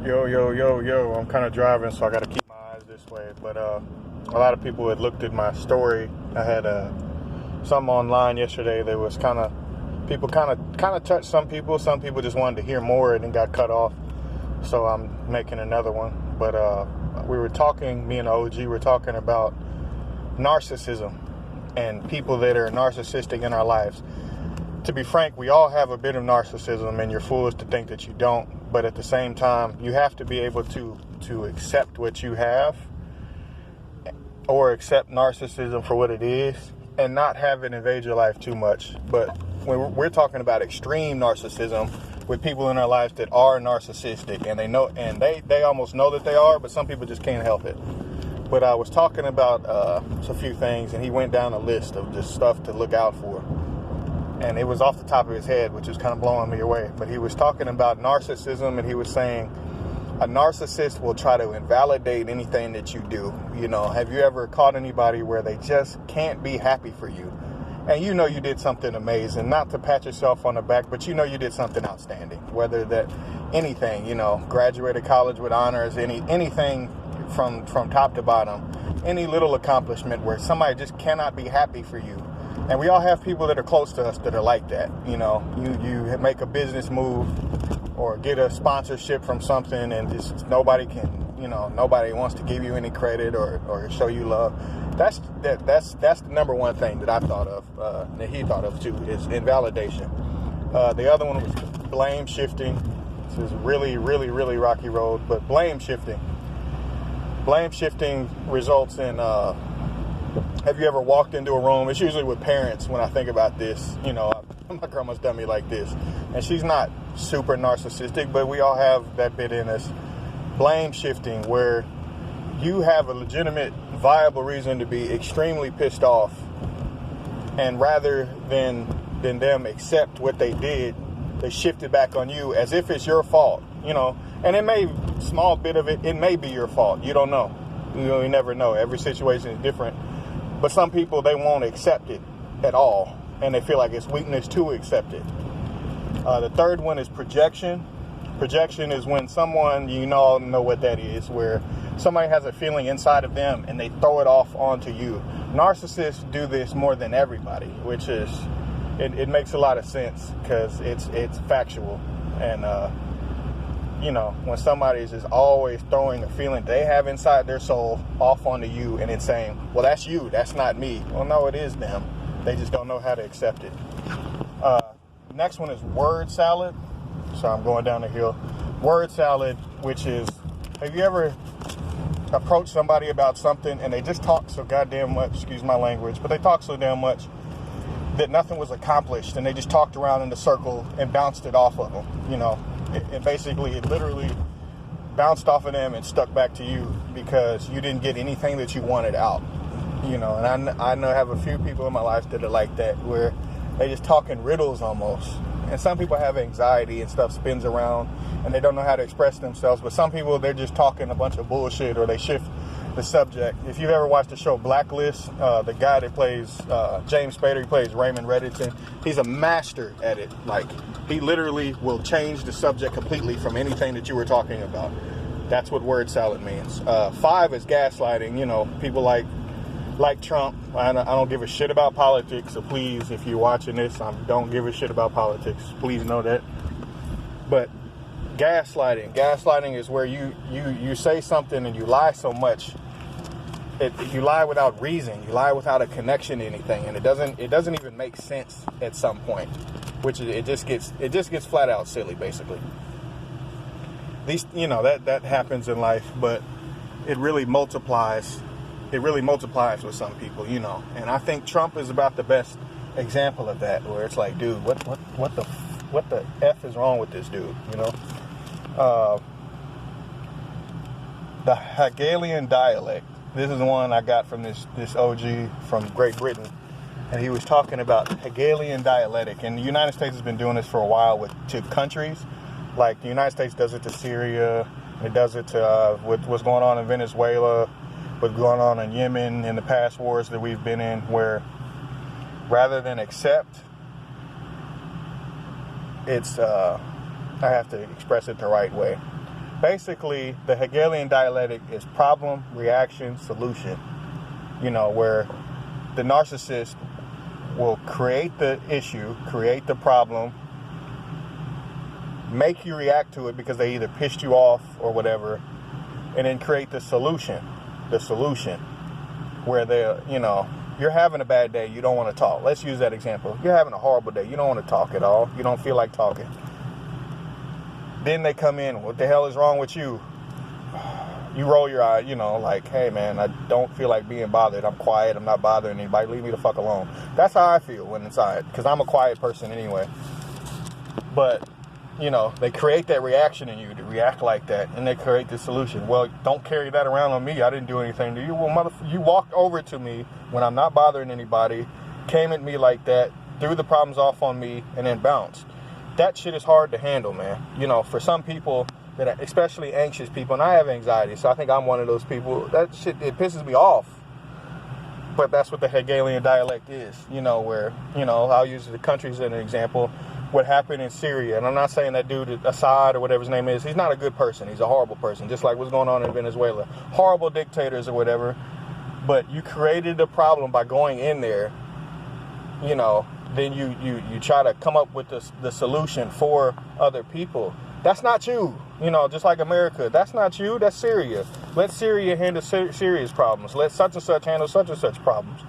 Yo. I'm kind of driving, so I got to keep my eyes this way. But a lot of people had looked at my story. I had something online yesterday that was people kind of touched some people. Some people just wanted to hear more and then got cut off. So I'm making another one. But we were talking, me and the OG were talking about narcissism and people that are narcissistic in our lives. To be frank, we all have a bit of narcissism, and you're foolish to think that you don't. But at the same time, you have to be able to accept what you have, or accept narcissism for what it is, and not have it invade your life too much. But when we're talking about extreme narcissism with people in our lives that are narcissistic, and they know, and they almost know that they are, but some people just can't help it. But I was talking about a few things, and he went down a list of just stuff to look out for. And it was off the top of his head, which was kind of blowing me away. But he was talking about narcissism, and he was saying a narcissist will try to invalidate anything that you do. You know, have you ever caught anybody where they just can't be happy for you? And you know you did something amazing, not to pat yourself on the back, but you know you did something outstanding. Whether that anything, you know, graduated college with honors, anything from top to bottom, any little accomplishment where somebody just cannot be happy for you. And we all have people that are close to us that are like that. You know, you make a business move or get a sponsorship from something, and just nobody wants to give you any credit or show you love. That's the number one thing that I thought of, that he thought of too, is invalidation. The other one was blame shifting. This is really, really, really rocky road, but blame shifting. Blame shifting results in, have you ever walked into a room? It's usually with parents when I think about this. You know, my grandma's done me like this. And she's not super narcissistic, but we all have that bit in us. Blame shifting, where you have a legitimate, viable reason to be extremely pissed off. And rather than them accept what they did, they shift it back on you as if it's your fault. You know, and small bit of it may be your fault. You don't know. You never know. Every situation is different. But some people, they won't accept it at all, and they feel like it's weakness to accept it. The third one is projection. Projection is when someone, you all know what that is, where somebody has a feeling inside of them and they throw it off onto you. Narcissists do this more than everybody, which is, it makes a lot of sense because it's factual. And, you know, when somebody is just always throwing a feeling they have inside their soul off onto you and then saying, well, that's you, that's not me. Well, no, it is them. They just don't know how to accept it. Next one is word salad. So I'm going down the hill. Word salad, which is, have you ever approached somebody about something and they just talk so goddamn much, excuse my language, but they talk so damn much that nothing was accomplished, and they just talked around in a circle and bounced it off of them, you know? It literally bounced off of them and stuck back to you because you didn't get anything that you wanted out, you know. And I have a few people in my life that are like that, where they just talk in riddles almost. And some people have anxiety and stuff spins around and they don't know how to express themselves. But some people, they're just talking a bunch of bullshit, or they shift the subject. If you've ever watched the show Blacklist, the guy that plays James Spader, he plays Raymond Reddington. He's a master at it. Like, he literally will change the subject completely from anything that you were talking about. That's what word salad means. 5 is gaslighting. You know, people like Trump. I don't give a shit about politics, so please, if you're watching this, I don't give a shit about politics. Please know that. But gaslighting is where you say something and you lie so much. You lie without reason. You lie without a connection to anything, and it doesn't even make sense at some point. Which it just gets flat out silly, basically. These, you know, that happens in life, but it really multiplies. It really multiplies with some people, you know. And I think Trump is about the best example of that, where it's like, dude, what the F is wrong with this dude, you know? The Hegelian dialect. This is the one I got from this OG from Great Britain. And he was talking about Hegelian dialectic. And the United States has been doing this for a while to countries. Like, the United States does it to Syria. It does it to with what's going on in Venezuela, what's going on in Yemen, in the past wars that we've been in, where rather than accept, it's, I have to express it the right way. basically the Hegelian dialectic is problem, reaction, solution. You know, where the narcissist will create the issue, create the problem, make you react to it because they either pissed you off or whatever, and then create the solution where you're having a bad day, you don't want to talk. Let's use that example. You're having a horrible day, you don't want to talk at all, you don't feel like talking. Then they come in, what the hell is wrong with you? You roll your eye, like, hey man, I don't feel like being bothered. I'm quiet, I'm not bothering anybody, leave me the fuck alone. That's how I feel when inside, because I'm a quiet person anyway. But, they create that reaction in you to react like that, and they create the solution. Well, don't carry that around on me, I didn't do anything to you. Well, you walked over to me when I'm not bothering anybody, came at me like that, threw the problems off on me, and then bounced. That shit is hard to handle, man. For some people, especially anxious people, and I have anxiety, so I think I'm one of those people. That shit, it pisses me off. But that's what the Hegelian dialect is, where, I'll use the countries as an example. What happened in Syria, and I'm not saying that dude Assad or whatever his name is, he's not a good person. He's a horrible person, just like what's going on in Venezuela. Horrible dictators or whatever. But you created the problem by going in there, then you try to come up with the solution for other people. That's not you, just like America. That's not you, that's Syria. Let Syria handle Syria's problems. Let such and such handle such and such problems.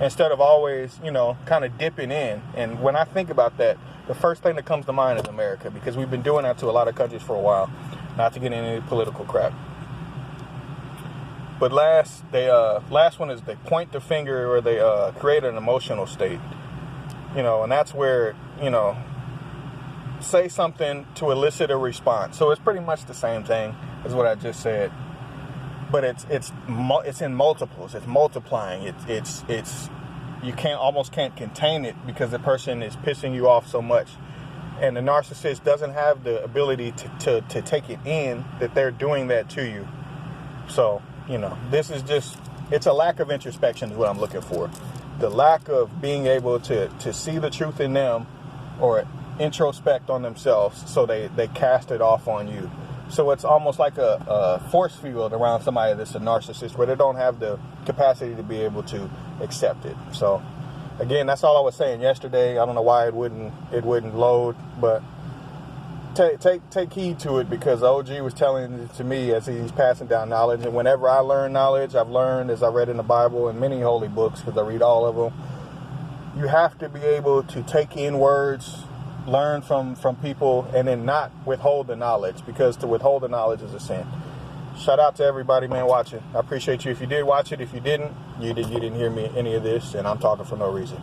Instead of always, kind of dipping in. And when I think about that, the first thing that comes to mind is America, because we've been doing that to a lot of countries for a while, not to get into any political crap. But last one is they point the finger, or they create an emotional state, and that's where, say something to elicit a response. So it's pretty much the same thing as what I just said, but it's in multiples. It's multiplying. It's you almost can't contain it because the person is pissing you off so much, and the narcissist doesn't have the ability to take it in that they're doing that to you. So this is it's a lack of introspection is what I'm looking for. The lack of being able to see the truth in them or introspect on themselves, so they cast it off on you. So it's almost like a force field around somebody that's a narcissist, where they don't have the capacity to be able to accept it. So again, that's all I was saying yesterday. I don't know why it wouldn't load, but take heed to it, because OG was telling it to me as he's passing down knowledge. And whenever I learn knowledge, I've learned, as I read in the Bible and many holy books, because I read all of them, you have to be able to take in words, learn from people, and then not withhold the knowledge, because to withhold the knowledge is a sin. Shout out to everybody, man, watching. I appreciate you if you did watch it. If you didn't, you didn't hear me any of this, and I'm talking for no reason.